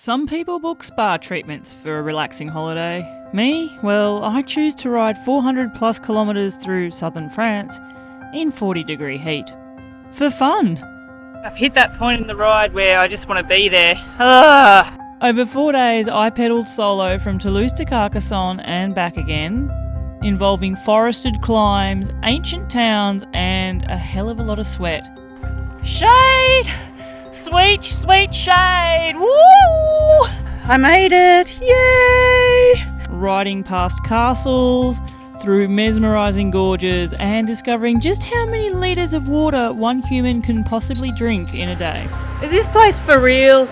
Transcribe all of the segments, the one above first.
Some people book spa treatments for a relaxing holiday. Me? Well, I choose to ride 400 plus kilometres through southern France in 40-degree heat. For fun! I've hit that point in the ride where I just want to be there. Over 4 days, I pedalled solo from Toulouse to Carcassonne and back again, involving forested climbs, ancient towns, and a hell of a lot of sweat. Shade! Sweet, sweet shade! Woo! I made it! Yay! Riding past castles, through mesmerising gorges, and discovering just how many litres of water one human can possibly drink in a day. Is this place for real?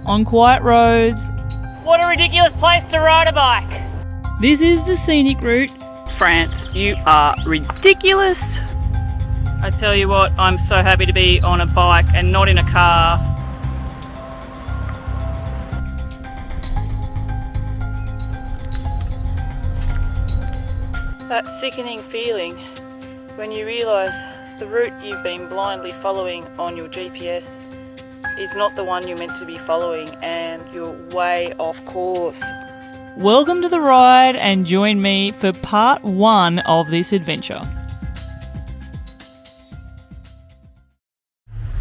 On quiet roads. What a ridiculous place to ride a bike! This is the scenic route. France, you are ridiculous. I tell you what, I'm so happy to be on a bike and not in a car. That sickening feeling when you realise the route you've been blindly following on your GPS is not the one you're meant to be following and you're way off course. Welcome to the ride and join me for part 1 of this adventure.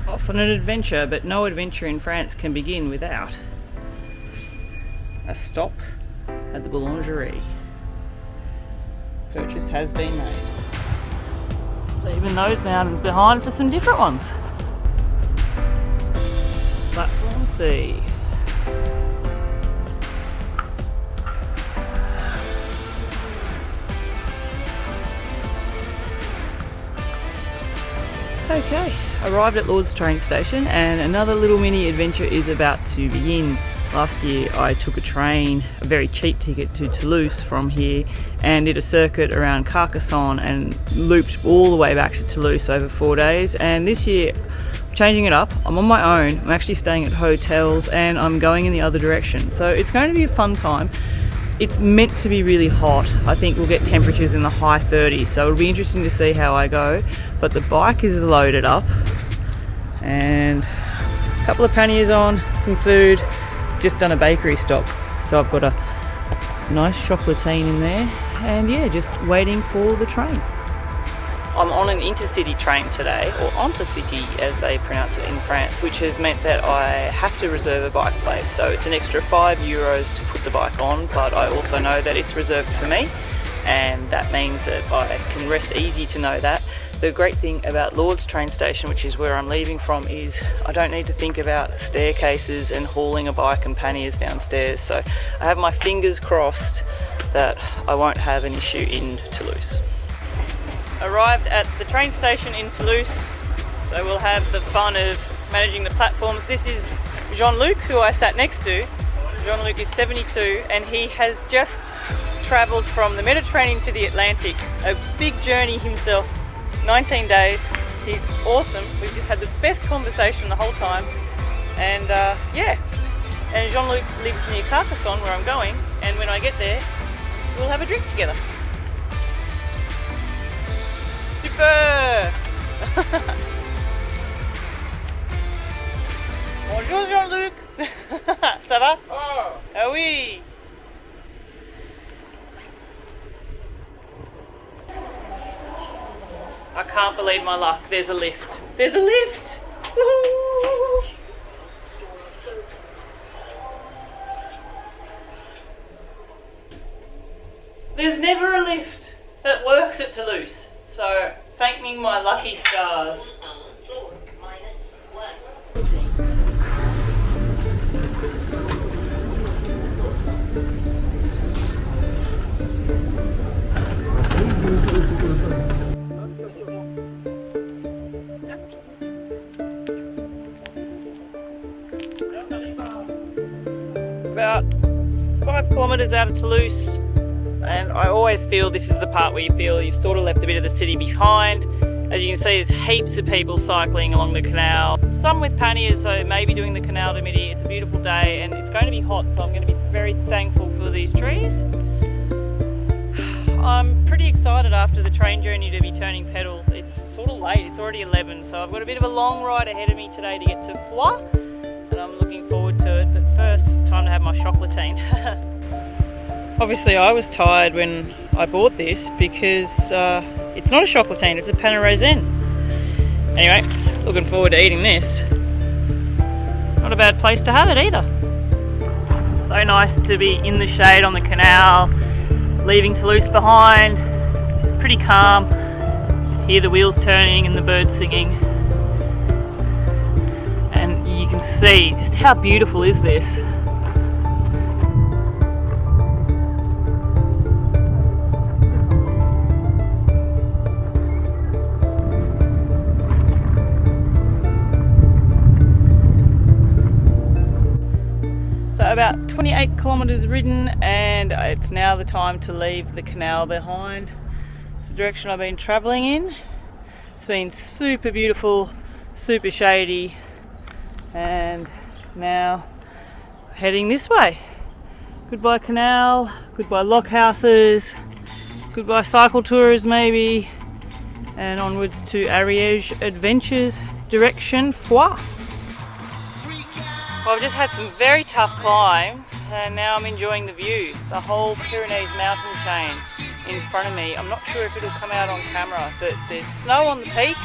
Often an adventure, but no adventure in France can begin without a stop at the boulangerie. Purchase has been made. Leaving those mountains behind for some different ones. Platform C. Okay, arrived at Lord's train station and another little mini adventure is about to begin. Last year I took a train, a very cheap ticket to Toulouse from here and did a circuit around Carcassonne and looped all the way back to Toulouse over 4 days, and this year I'm changing it up. I'm on my own, I'm actually staying at hotels and I'm going in the other direction, so it's going to be a fun time. It's meant to be really hot. I think we'll get temperatures in the high 30s, so it'll be interesting to see how I go. But the bike is loaded up and a couple of panniers on, some food, just done a bakery stop. So I've got a nice chocolatine in there and yeah, just waiting for the train. I'm on an intercity train today, or Intercity as they pronounce it in France, which has meant that I have to reserve a bike place. So it's an extra €5 to put the bike on, but I also know that it's reserved for me, and that means that I can rest easy to know that. The great thing about Lord's train station, which is where I'm leaving from, is I don't need to think about staircases and hauling a bike and panniers downstairs. So I have my fingers crossed that I won't have an issue in Toulouse. Arrived at the train station in Toulouse, so we'll have the fun of managing the platforms. This is Jean-Luc, who I sat next to. Jean-Luc is 72 and he has just travelled from the Mediterranean to the Atlantic, a big journey himself, 19 days. He's awesome. We've just had the best conversation the whole time, and yeah, and Jean-Luc lives near Carcassonne where I'm going, and when I get there we'll have a drink together. Super! Bonjour Jean-Luc. Ça va? Oh. Ah oui. I can't believe my luck. There's a lift. There's a lift! Woo-hoo! There's never a lift that works at Toulouse. So, thank me my lucky stars. About 5 kilometres out of Toulouse, and I always feel this is the part where you feel you've sort of left a bit of the city behind. As you can see, there's heaps of people cycling along the canal, some with panniers, so maybe doing the Canal du Midi. It's a beautiful day and it's going to be hot, so I'm going to be very thankful for these trees. I'm pretty excited after the train journey to be turning pedals. It's sort of late, it's already 11, so I've got a bit of a long ride ahead of me today to get to Foix, and I'm looking forward to it. But first, time to have my chocolatine. Obviously I was tired when I bought this because it's not a chocolatine, it's a pain raisin. Anyway, looking forward to eating this. Not a bad place to have it either. So nice to be in the shade on the canal, leaving Toulouse behind. It's just pretty calm. Just hear the wheels turning and the birds singing. And you can see just how beautiful is this. About 28 kilometres ridden, and it's now the time to leave the canal behind. It's the direction I've been travelling in. It's been super beautiful, super shady, and now heading this way. Goodbye canal, goodbye lock houses, goodbye cycle tours maybe, and onwards to Ariège Adventures direction Foix. Well, I've just had some very tough climbs and now I'm enjoying the view. The whole Pyrenees mountain chain in front of me. I'm not sure if it'll come out on camera, but there's snow on the peaks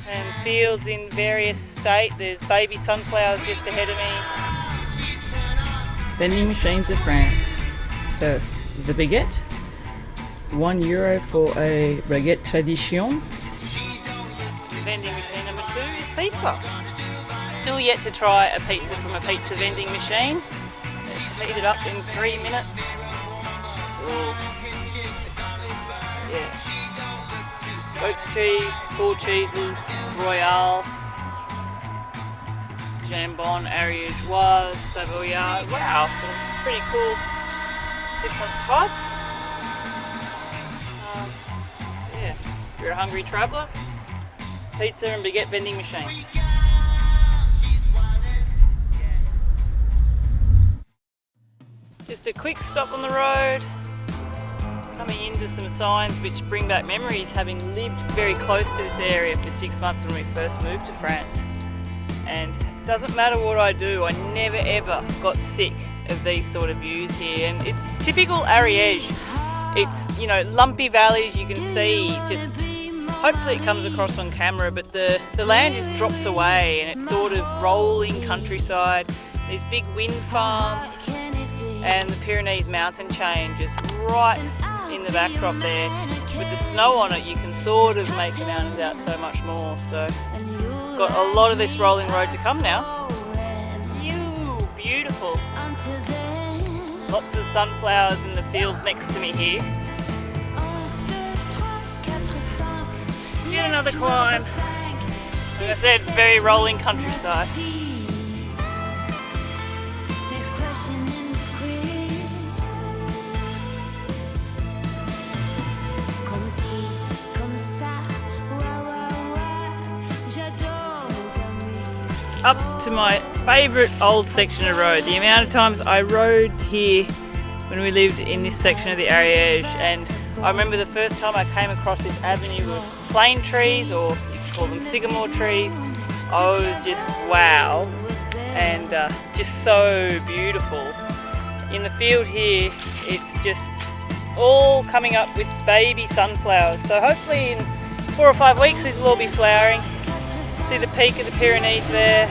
and fields in various states. There's baby sunflowers just ahead of me. Vending machines of France. First, the baguette. €1 for a baguette tradition. Vending machine number 2 is pizza. Still yet to try a pizza from a pizza vending machine. It's heated up in 3 minutes. Ooh. Yeah. Goat's cheese, 4 cheeses, Royale, Jambon, Ariégeoise, Savoyard. Wow, some pretty cool different types. Yeah, if you're a hungry traveller, pizza and baguette vending machines. Just a quick stop on the road, coming into some signs which bring back memories, having lived very close to this area for 6 months when we first moved to France. And it doesn't matter what I do, I never ever got sick of these sort of views here. And it's typical Ariège. It's, you know, lumpy valleys you can see, just hopefully it comes across on camera, but the land just drops away and it's sort of rolling countryside. These big wind farms and the Pyrenees mountain chain just right in the backdrop there. With the snow on it, you can sort of make the mountains out so much more. So, got a lot of this rolling road to come now. Ew, beautiful. Lots of sunflowers in the field next to me here. Yet another climb. As I said, very rolling countryside. Up to my favourite old section of road. The amount of times I rode here when we lived in this section of the Ariège, and I remember the first time I came across this avenue of plane trees, or you could call them sycamore trees. I was just wow, and just so beautiful. In the field here, it's just all coming up with baby sunflowers. So hopefully in 4 or 5 weeks these will all be flowering. See the peak of the Pyrenees there.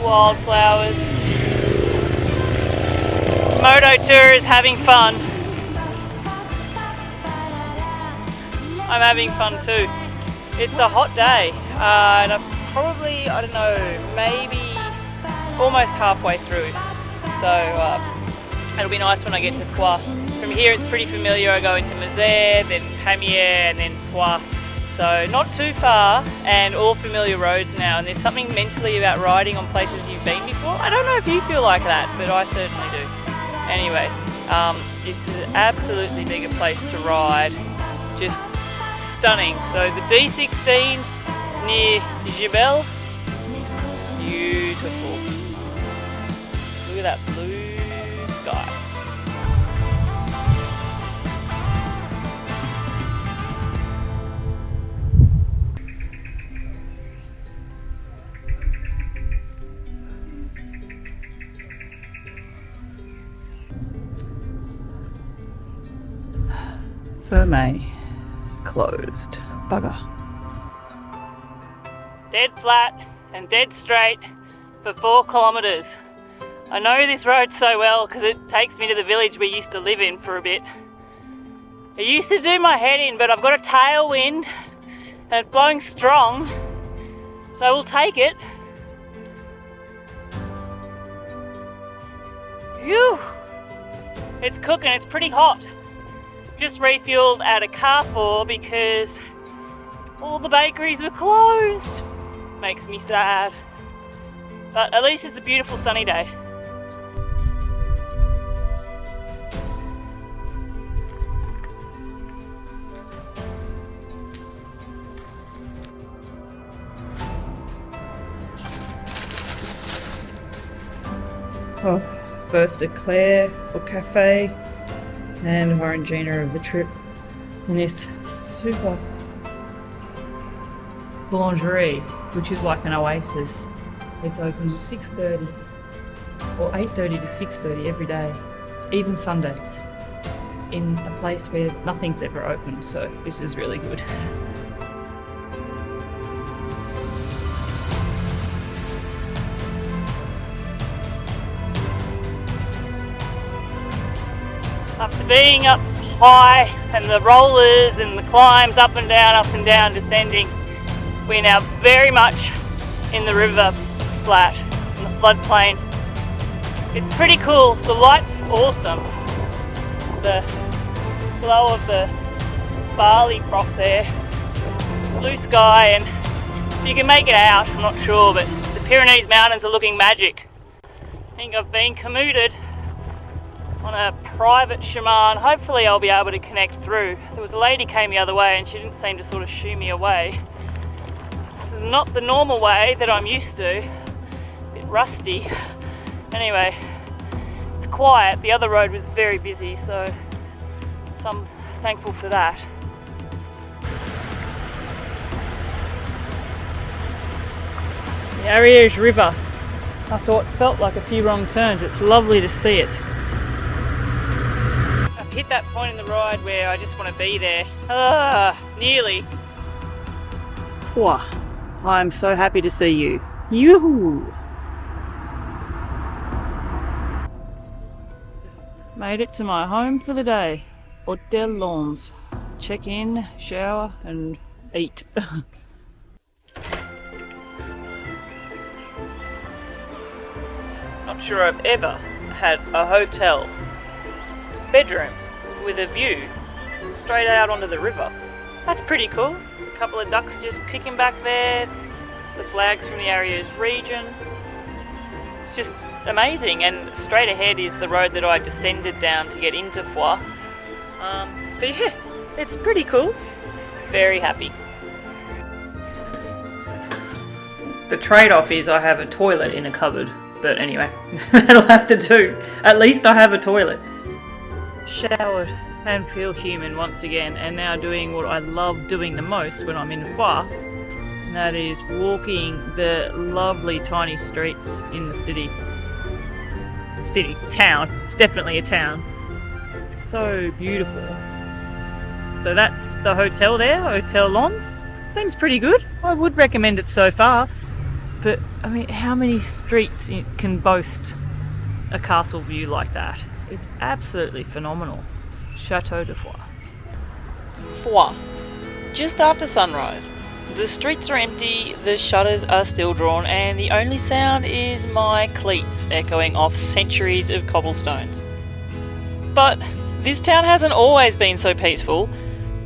Wildflowers. Moto tour is having fun. I'm having fun too. It's a hot day, and I'm probably, I don't know, maybe almost halfway through. So it'll be nice when I get to Foix. From here it's pretty familiar. I go into Mézère, then Pamiers, and then Foix. So not too far, and all familiar roads now, and there's something mentally about riding on places you've been before. I don't know if you feel like that, but I certainly do. Anyway, it's an absolutely mega place to ride, just stunning. So the D16 near Gibel, beautiful. Look at that blue sky. Ferme closed. Bugger. Dead flat and dead straight for 4 kilometres. I know this road so well because it takes me to the village we used to live in for a bit. It used to do my head in, but I've got a tailwind and it's blowing strong, so we'll take it. Phew! It's cooking, it's pretty hot. Just refueled at a Carrefour because all the bakeries were closed. Makes me sad. But at least it's a beautiful sunny day. Oh, first eclair or cafe and Orangina of the trip in this super boulangerie, which is like an oasis. It's open 6:30 or 8:30 to 6:30 every day, even Sundays, in a place where nothing's ever open, so this is really good. After being up high and the rollers and the climbs up and down, descending, we're now very much in the river flat, in the floodplain. It's pretty cool. The light's awesome. The glow of the barley crop there, blue sky, and you can make it out, I'm not sure, but the Pyrenees mountains are looking magic. I think I've been commuted on a private chemin. Hopefully I'll be able to connect through. There was a lady came the other way and she didn't seem to sort of shoo me away. This is not the normal way that I'm used to. A bit rusty. Anyway, it's quiet. The other road was very busy, so I'm thankful for that. The Ariège River. I thought felt like a few wrong turns. It's lovely to see it. Hit that point in the ride where I just want to be there. Nearly. Foix. I'm so happy to see you. Yoo-hoo! Made it to my home for the day. Hôtel Lons. Check in, shower and eat. Not sure I've ever had a hotel bedroom with a view straight out onto the river. That's pretty cool. There's a couple of ducks just kicking back there, the flags from the Ariège region. It's just amazing, and straight ahead is the road that I descended down to get into Foix. But yeah, it's pretty cool. Very happy. The trade-off is I have a toilet in a cupboard, but anyway, that'll have to do. At least I have a toilet. Showered and feel human once again, and now doing what I love doing the most when I'm in Foix, and that is walking the lovely tiny streets in the city. Town. It's definitely a town. So beautiful. So that's the hotel there, Hotel Lons. Seems pretty good. I would recommend it so far. But I mean, how many streets can boast a castle view like that? It's absolutely phenomenal. Chateau de Foix. Foix. Just after sunrise. The streets are empty, the shutters are still drawn, and the only sound is my cleats echoing off centuries of cobblestones. But this town hasn't always been so peaceful.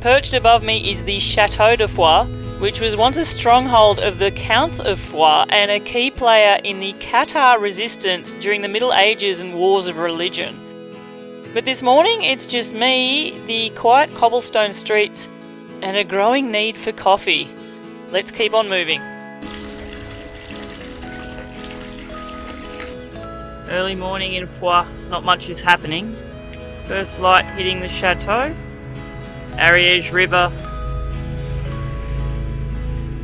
Perched above me is the Chateau de Foix, which was once a stronghold of the Counts of Foix and a key player in the Cathar resistance during the Middle Ages and wars of religion. But this morning it's just me, the quiet cobblestone streets, and a growing need for coffee. Let's keep on moving. Early morning in Foix, not much is happening. First light hitting the chateau. Ariège River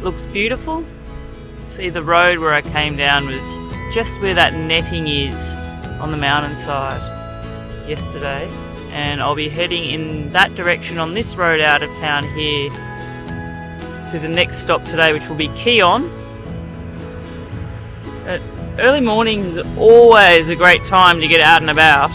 looks beautiful. See, the road where I came down was just where that netting is on the mountainside yesterday. and I'll be heading in that direction on this road out of town here to the next stop today, which will be Quillan. Early mornings is always a great time to get out and about.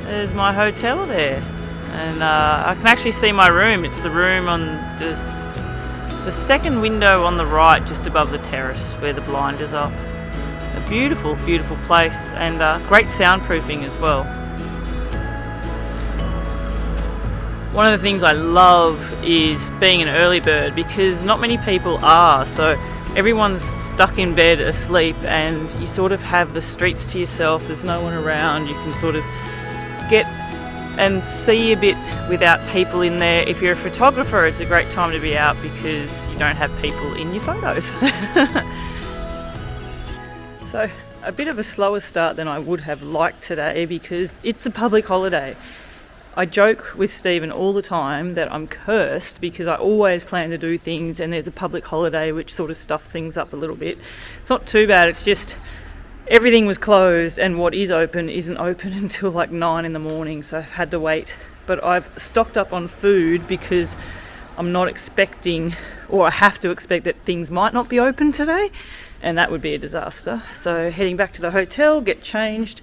There's my hotel there, and I can actually see my room. It's the room on the second window on the right, just above the terrace where the blinders are. A beautiful, beautiful place, and great soundproofing as well. One of the things I love is being an early bird, because not many people are, so everyone's stuck in bed asleep and you sort of have the streets to yourself. There's no one around. You can sort of get and see a bit without people in there. If you're a photographer, it's a great time to be out because you don't have people in your photos. So a bit of a slower start than I would have liked today because it's a public holiday. I joke with Stephen all the time that I'm cursed because I always plan to do things and there's a public holiday which sort of stuffs things up a little bit. It's not too bad, it's just everything was closed and what is open isn't open until like 9 in the morning, so I've had to wait. But I've stocked up on food because I'm not expecting, or I have to expect, that things might not be open today, and that would be a disaster. So heading back to the hotel, get changed,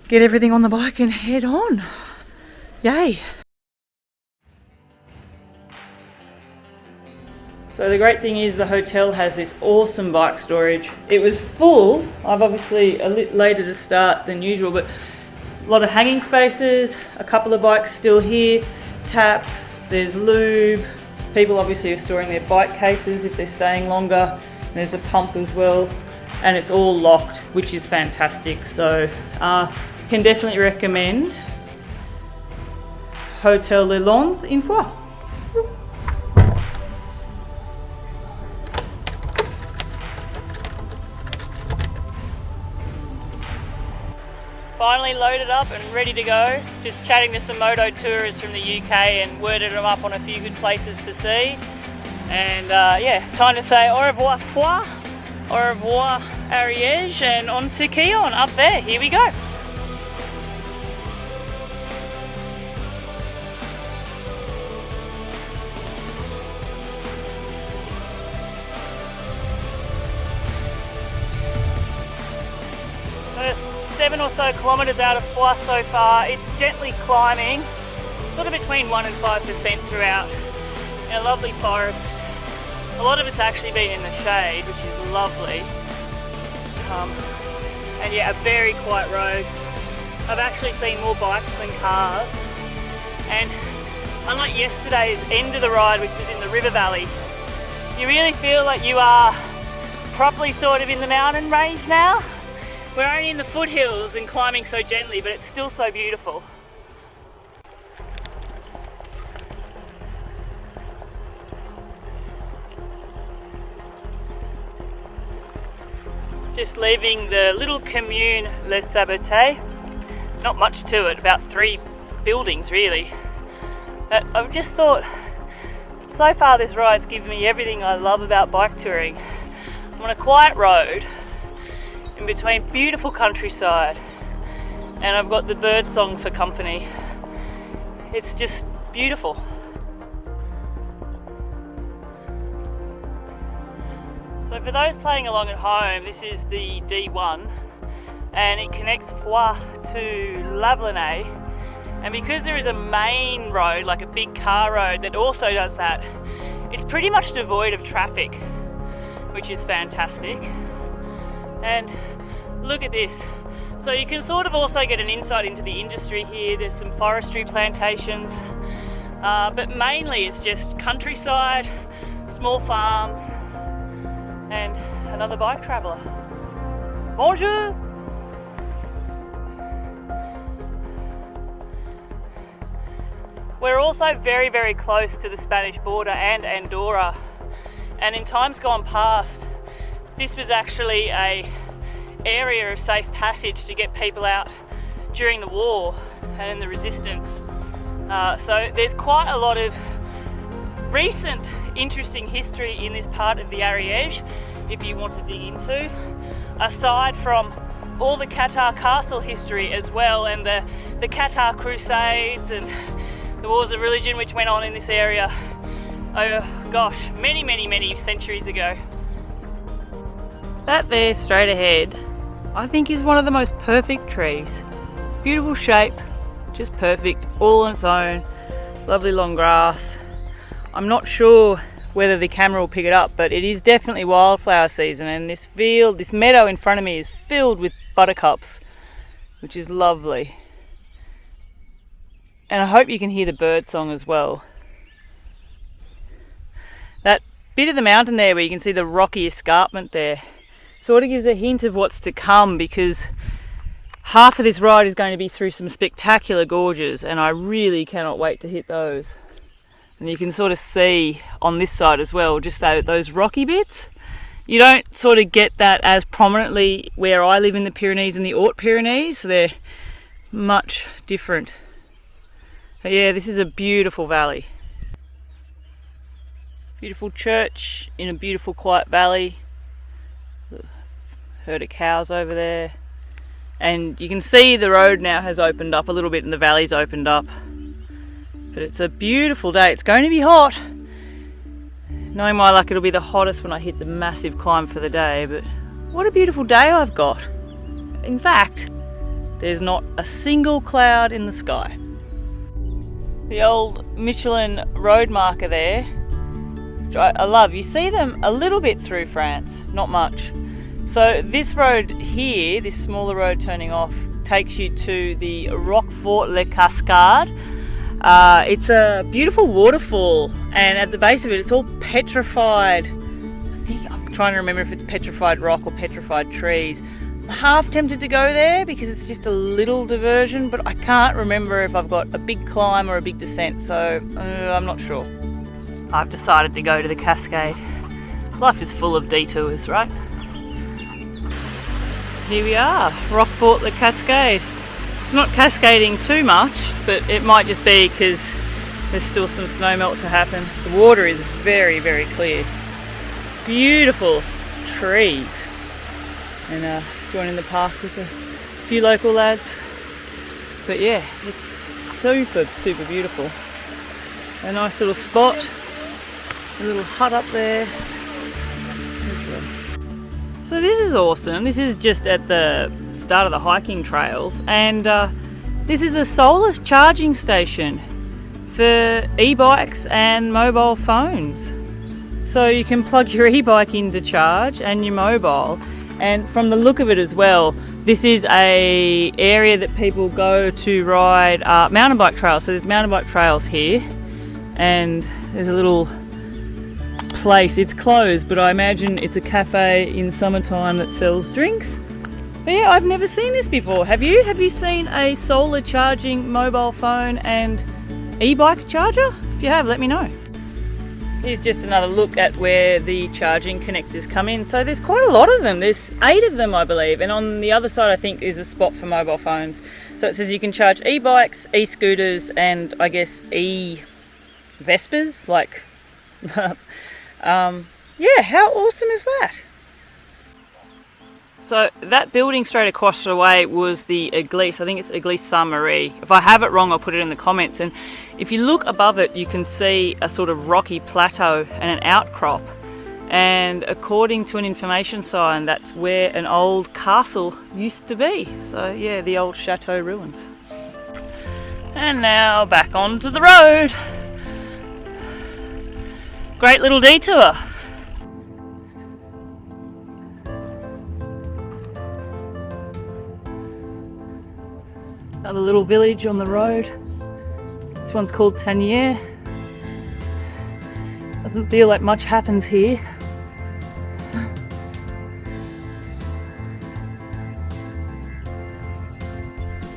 get everything on the bike and head on. Yay! So the great thing is the hotel has this awesome bike storage. It was full. I've obviously a little later to start than usual, but a lot of hanging spaces, a couple of bikes still here, taps, there's lube. People obviously are storing their bike cases if they're staying longer. There's a pump as well, and it's all locked, which is fantastic. So can definitely recommend Hotel Les Lons in Foix. Finally loaded up and ready to go. Just chatting to some moto tourists from the UK and worded them up on a few good places to see. And yeah, time to say au revoir Foix, au revoir Ariège, and on to Quillan up there. Here we go. So 7 or so kilometres out of Foix so far. It's gently climbing, sort of between 1% and 5% throughout, in a lovely forest. A lot of it's actually been in the shade, which is lovely. And yeah, a very quiet road. I've actually seen more bikes than cars. And unlike yesterday's end of the ride, which was in the river valley, you really feel like you are properly sort of in the mountain range now. We're only in the foothills and climbing so gently, but it's still so beautiful. Just leaving the little commune Les Sabotés. Not much to it, about 3 buildings really. But I've just thought, so far this ride's given me everything I love about bike touring. I'm on a quiet road in between beautiful countryside, and I've got the bird song for company. It's just beautiful. So for those playing along at home, this is the D1 and it connects Foix to Lavelanet, and because there is a main road, like a big car road that also does that, it's pretty much devoid of traffic, which is fantastic. And look at this. So you can sort of also get an insight into the industry here. There's some forestry plantations, but mainly it's just countryside, small farms, and another bike traveller. Bonjour! We're also very, very close to the Spanish border and Andorra, and in times gone past, this was actually a area of safe passage to get people out during the war and in the resistance. So there's quite a lot of recent interesting history in this part of the Ariège if you want to dig into, aside from all the Qatar castle history as well, and the Qatar Crusades and the wars of religion which went on in this area, oh gosh, many centuries ago. That there straight ahead, I think is one of the most perfect trees. Beautiful shape, just perfect, all on its own, lovely long grass. I'm not sure whether the camera will pick it up, but it is definitely wildflower season, and this field, this meadow in front of me is filled with buttercups, which is lovely. And I hope you can hear the bird song as well. That bit of the mountain there where you can see the rocky escarpment there sort of gives a hint of what's to come, because half of this ride is going to be through some spectacular gorges, and I really cannot wait to hit those. And you can sort of see on this side as well, just those rocky bits. You don't sort of get that as prominently where I live in the Pyrenees and the Haute Pyrenees, so they're much different. But yeah, this is a beautiful valley. Beautiful church in a beautiful quiet valley. Herd of cows over there. And you can see the road now has opened up a little bit and the valley's opened up. But it's a beautiful day. It's going to be hot. Knowing my luck, it'll be the hottest when I hit the massive climb for the day. But what a beautiful day I've got. In fact, there's not a single cloud in the sky. The old Michelin road marker there, which I love. You see them a little bit through France, not much. So this road here, this smaller road turning off, takes you to the Roquefort-les-Cascades. It's a beautiful waterfall, and at the base of it, it's all petrified. I think I'm trying to remember if it's petrified rock or petrified trees. I'm half tempted to go there because it's just a little diversion, but I can't remember if I've got a big climb or a big descent, so I'm not sure. I've decided to go to the cascade. Life is full of detours, right? Here we are, Roquefort-les-Cascades. It's not cascading too much, but it might just be because there's still some snow melt to happen. The water is very clear. Beautiful trees. And joining the park with a few local lads. But yeah, it's super beautiful. A nice little spot, a little hut up there as well. So this is awesome. This is just at the start of the hiking trails, and this is a solar charging station for e-bikes and mobile phones. So you can plug your e-bike in to charge and your mobile, and from the look of it as well, this is a area that people go to ride mountain bike trails. So there's mountain bike trails here, and there's a little place. It's closed, but I imagine it's a cafe in summertime that sells drinks. But yeah, I've never seen this before. Have you? Have you seen a solar charging mobile phone and e-bike charger? If you have, let me know. Here's just another look at where the charging connectors come in. So there's quite a lot of them. There's 8 of them, I believe. And on the other side, I think, is a spot for mobile phones. So it says you can charge e-bikes, e-scooters, and I guess e-Vespers. Like, yeah, how awesome is that? So that building straight across the way was the Église. I think it's Église Saint-Marie. If I have it wrong, I'll put it in the comments. And if you look above it, you can see a sort of rocky plateau and an outcrop. And according to an information sign, that's where an old castle used to be. So yeah, the old chateau ruins. And now back onto the road. Great little detour. Another little village on the road. This one's called Tanier. Doesn't feel like much happens here.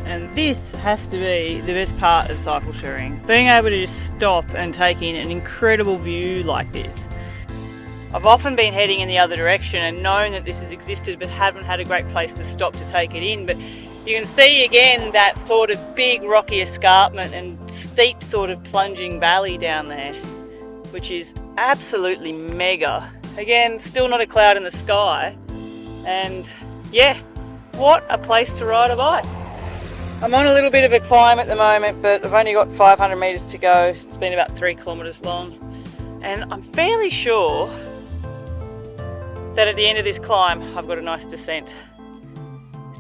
And this has to be the best part of cycle sharing. Being able to just stop and take in an incredible view like this. I've often been heading in the other direction and known that this has existed but haven't had a great place to stop to take it in. But you can see again that sort of big rocky escarpment and steep sort of plunging valley down there, which is absolutely mega. Again, still not a cloud in the sky. And yeah, What a place to ride a bike. I'm on a little bit of a climb at the moment, but I've only got 500 metres to go. It's been about 3 kilometres long. And I'm fairly sure that at the end of this climb, I've got a nice descent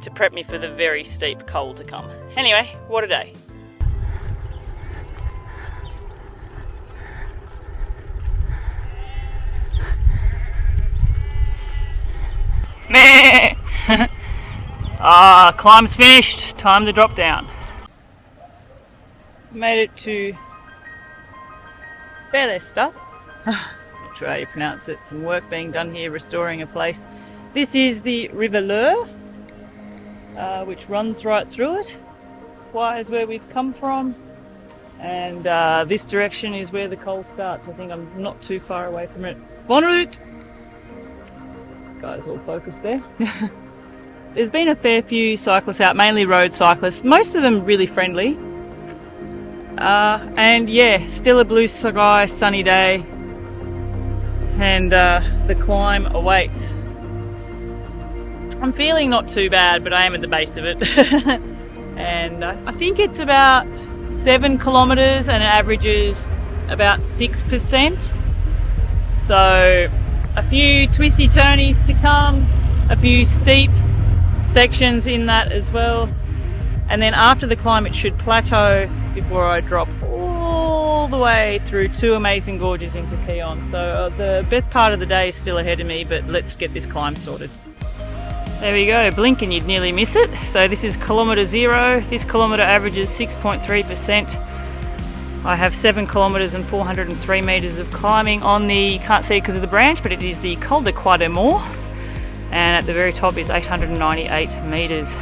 to prep me for the very steep cold to come. Anyway, what a day. Meh! Climb's finished, time to drop down. Made it to Bellesta. Not sure how you pronounce it. Some work being done here restoring a place. This is the River Lure, which runs right through it. Foix is where we've come from, and this direction is where the col starts. I think I'm not too far away from it. Bonne route! Guys all focused there. There's been a fair few cyclists out, mainly road cyclists, most of them really friendly. And yeah, still a blue sky, sunny day, and the climb awaits. I'm feeling not too bad, but I am at the base of it. And I think it's about 7 kilometres and it averages about 6%. So a few twisty turnies to come, a few steep sections in that as well, and then after the climb it should plateau before I drop all the way through 2 amazing gorges into Quillan. So the best part of the day is still ahead of me, but let's get this climb sorted. There we go, blink and you'd nearly miss it. So this is kilometre 0. This kilometre averages 6.3%. I have 7 kilometres and 403 metres of climbing on the, you can't see it because of the branch, but it is the Col de Quademore. And at the very top is 898 metres.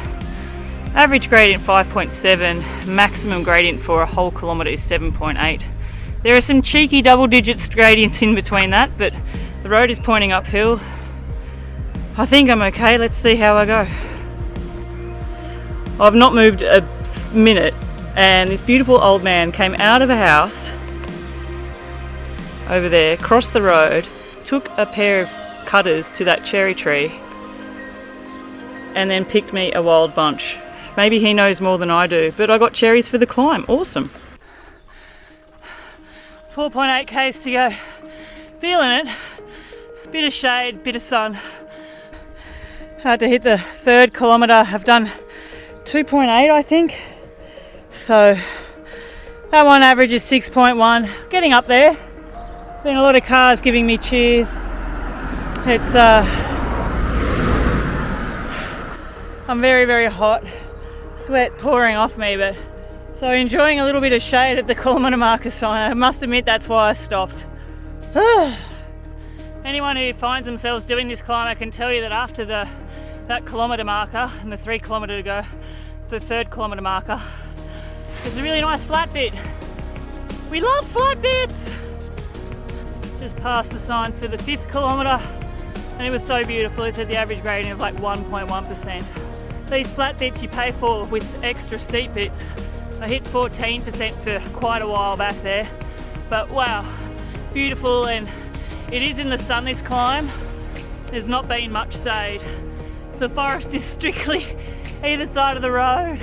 Average gradient 5.7, maximum gradient for a whole kilometre is 7.8. There are some cheeky double digits gradients in between that, but the road is pointing uphill. I think I'm okay, let's see how I go. I've not moved a minute, and this beautiful old man came out of a house over there, crossed the road, took a pair of cutters to that cherry tree, and then picked me a wild bunch. Maybe he knows more than I do, but I got cherries for the climb. Awesome. 4.8 k's to go. Feeling it. Bit of shade, bit of sun. Had to hit the 3rd kilometre. I've done 2.8, I think. So that one average is 6.1. Getting up there. Been a lot of cars giving me cheers. It's I'm very, very hot. Sweat pouring off me, but so enjoying a little bit of shade at the kilometre marker sign. I must admit that's why I stopped. Anyone who finds themselves doing this climb, I can tell you that after that kilometre marker and the 3 kilometre to go, the 3rd kilometre marker, there's a really nice flat bit. We love flat bits. Just past the sign for the 5th kilometre, and it was so beautiful. It said the average gradient of like 1.1%. These flat bits you pay for with extra steep bits. I hit 14% for quite a while back there, but wow, beautiful. And it is in the sun, this climb. There's not been much shade. The forest is strictly either side of the road,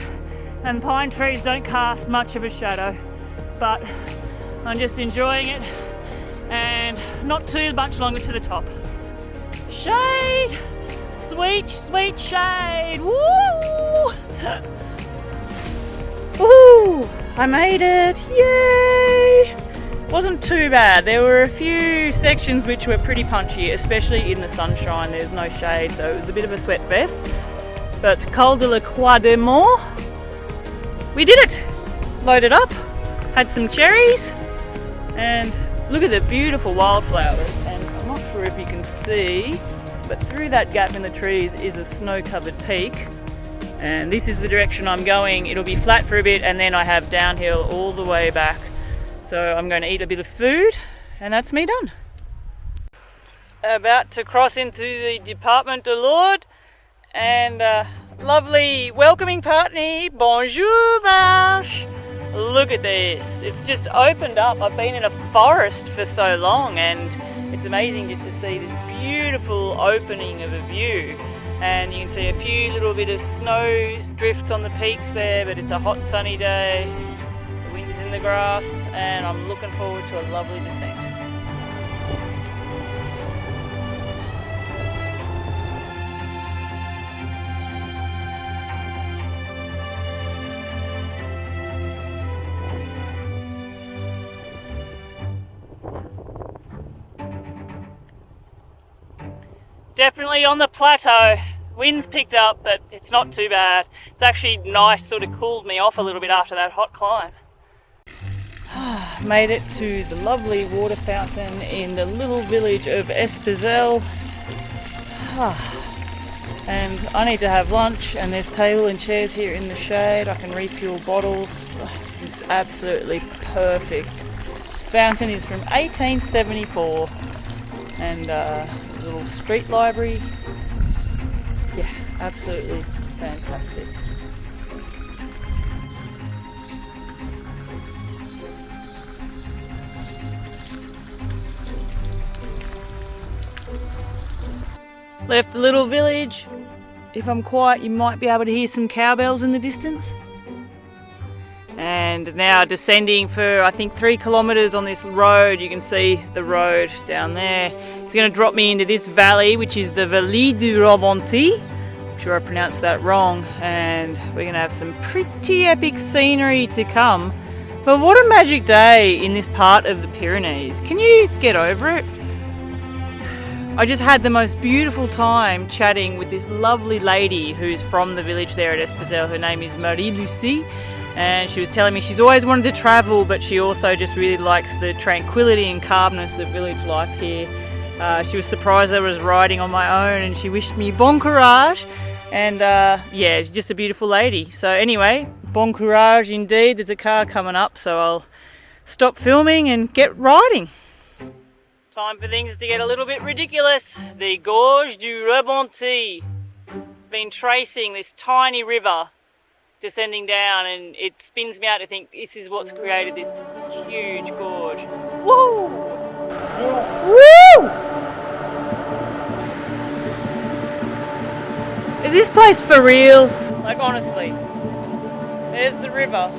and pine trees don't cast much of a shadow, but I'm just enjoying it, and not too much longer to the top. Shade! Sweet, sweet shade! Woo! Woo! I made it! Yay! Wasn't too bad. There were a few sections which were pretty punchy, especially in the sunshine. There's no shade, so it was a bit of a sweat fest. But Col de la Quademore, we did it! Loaded up, had some cherries, and look at the beautiful wildflowers. And I'm not sure if you can see, but through that gap in the trees is a snow-covered peak. And this is the direction I'm going. It'll be flat for a bit, and then I have downhill all the way back. So I'm going to eat a bit of food, and that's me done. About to cross into the Departement de l'Aude, and lovely welcoming party. Bonjour, vache. Look at this. It's just opened up. I've been in a forest for so long, and it's amazing just to see this beautiful opening of a view. and you can see a few little bit of snow drifts on the peaks there, but it's a hot sunny day, the wind's in the grass, and I'm looking forward to a lovely descent. Definitely on the plateau. Wind's picked up, but it's not too bad. It's actually nice, sort of cooled me off a little bit after that hot climb. Made it to the lovely water fountain in the little village of Espézelles. And I need to have lunch, and there's table and chairs here in the shade. I can refuel bottles. This is absolutely perfect. This fountain is from 1874, and little street library. Yeah, absolutely fantastic. Left the little village. If I'm quiet, you might be able to hear some cowbells in the distance. And now descending for I think 3 kilometres on this road. You can see the road down there. It's going to drop me into this valley, which is the Vallée du Rebenty. I'm sure I pronounced that wrong. And we're going to have some pretty epic scenery to come. But what a magic day in this part of the Pyrenees. Can you get over it? I just had the most beautiful time chatting with this lovely lady who's from the village there at Espézelles. Her name is Marie-Lucie. And she was telling me she's always wanted to travel, but she also just really likes the tranquility and calmness of village life here. She was surprised I was riding on my own, and she wished me bon courage. And yeah, she's just a beautiful lady. So anyway, bon courage indeed. There's a car coming up, so I'll stop filming and get riding. Time for things to get a little bit ridiculous. The Gorge de Rebenty. Been tracing this tiny river descending down, and it spins me out to think this is what's created this huge gorge. Woo! Woo! Is this place for real? Like honestly. There's the river.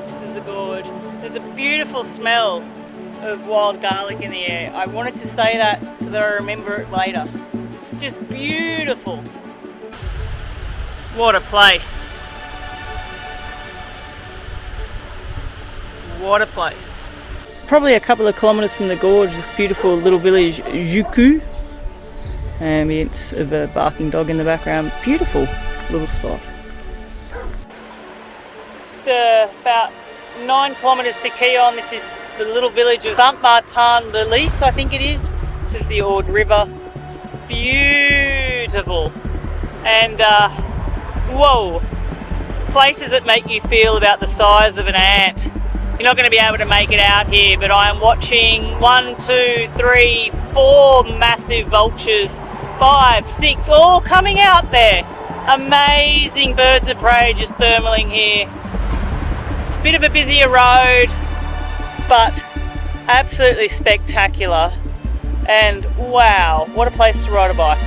This is the gorge. There's a beautiful smell of wild garlic in the air. I wanted to say that so that I remember it later. It's just beautiful. What a place. What a place. Probably a couple of kilometres from the gorge, this beautiful little village, Jucu. Ambience of a barking dog in the background. Beautiful little spot. Just about 9 kilometres to Quillan. This is the little village of Saint-Martin-de-Lys, I think it is. This is the Aude River. Beautiful. And whoa, places that make you feel about the size of an ant. You're not going to be able to make it out here, but I am watching 1, 2, 3, 4 massive vultures, 5, 6, all coming out there. Amazing birds of prey just thermaling here. It's a bit of a busier road, but absolutely spectacular. And wow, what a place to ride a bike.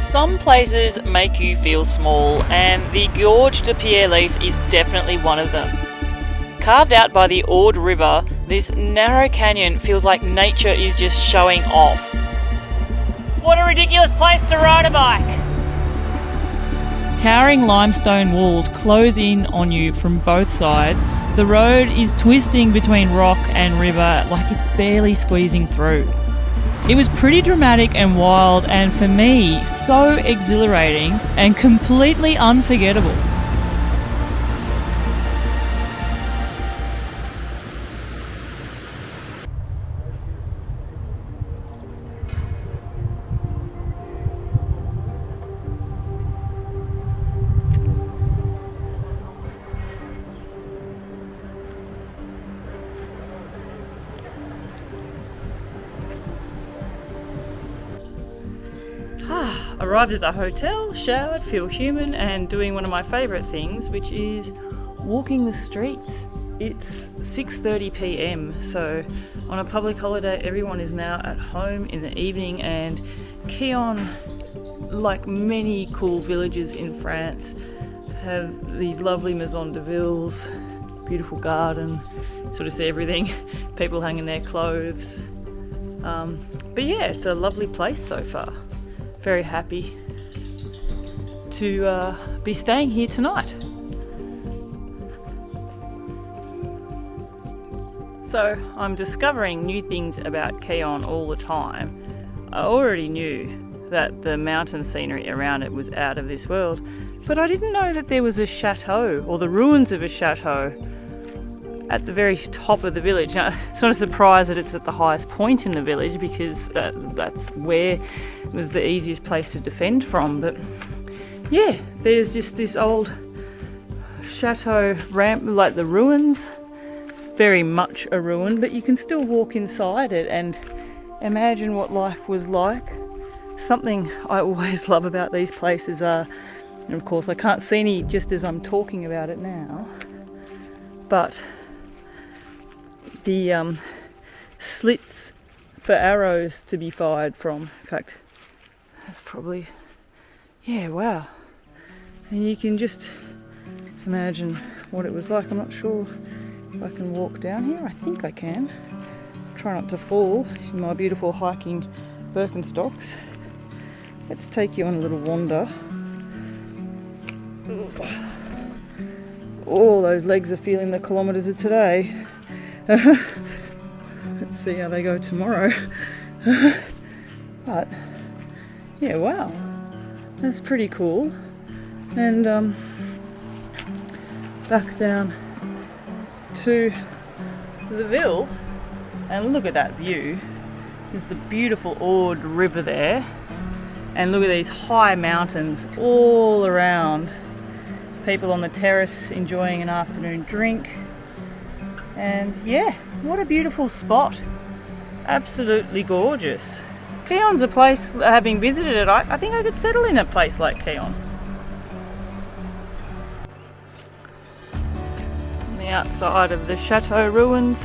Some places make you feel small, and the Gorge de Pierre Lys is definitely one of them. Carved out by the Aude River, this narrow canyon feels like nature is just showing off. What a ridiculous place to ride a bike! Towering limestone walls close in on you from both sides. The road is twisting between rock and river like it's barely squeezing through. It was pretty dramatic and wild, and for me, so exhilarating and completely unforgettable. Arrived at the hotel, showered, feel human, and doing one of my favourite things, which is walking the streets. It's 6:30 p.m, so on a public holiday everyone is now at home in the evening, and Quillan like many cool villages in France, have these lovely maisons de villes, beautiful garden, sort of see everything, people hanging their clothes. But yeah, it's a lovely place so far. Very happy to be staying here tonight. So I'm discovering new things about Quillan all the time. I already knew that the mountain scenery around it was out of this world, but I didn't know that there was a chateau, or the ruins of a chateau, at the very top of the village. Now, it's not a surprise that it's at the highest point in the village, because that's where it was the easiest place to defend from. But yeah, there's just this old chateau ramp, like the ruins, very much a ruin, but you can still walk inside it and imagine what life was like. Something I always love about these places are, and of course I can't see any just as I'm talking about it now, but the slits for arrows to be fired from. In fact, that's probably, yeah, wow. And you can just imagine what it was like. I'm not sure if I can walk down here. I think I can. Try not to fall in my beautiful hiking Birkenstocks. Let's take you on a little wander. Oh, those legs are feeling the kilometres of today. Let's see how they go tomorrow. But yeah, wow, that's pretty cool. And back down to the ville, and look at that view. There's the beautiful Orge river there, and look at these high mountains all around. People on the terrace enjoying an afternoon drink. And yeah, what a beautiful spot. Absolutely gorgeous. Quillan's a place, having visited it, I think I could settle in a place like Quillan. On the outside of the chateau ruins,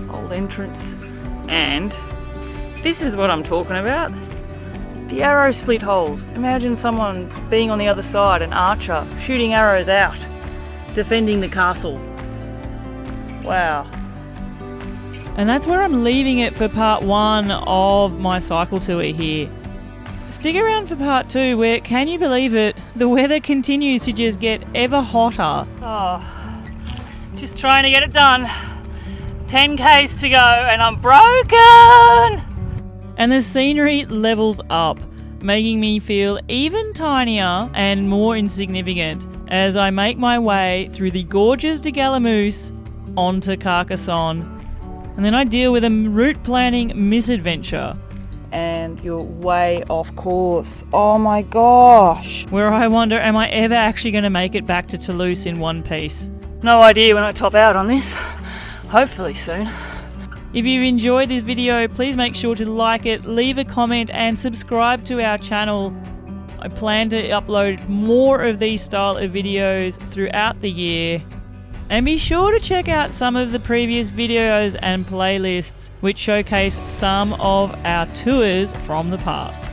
old entrance, and this is what I'm talking about. The arrow slit holes. Imagine someone being on the other side, an archer, shooting arrows out, defending the castle. Wow. And that's where I'm leaving it for part 1 of my cycle tour here. Stick around for part 2, where, can you believe it, the weather continues to just get ever hotter. Oh, just trying to get it done. 10 k's to go and I'm broken! And the scenery levels up, making me feel even tinier and more insignificant as I make my way through the Gorges de Pierre onto Carcassonne. And then I deal with a route planning misadventure. And you're way off course. Oh my gosh. Where I wonder, am I ever actually going to make it back to Toulouse in one piece? No idea when I top out on this. Hopefully soon. If you've enjoyed this video, please make sure to like it, leave a comment and subscribe to our channel. I plan to upload more of these style of videos throughout the year. And be sure to check out some of the previous videos and playlists which showcase some of our tours from the past.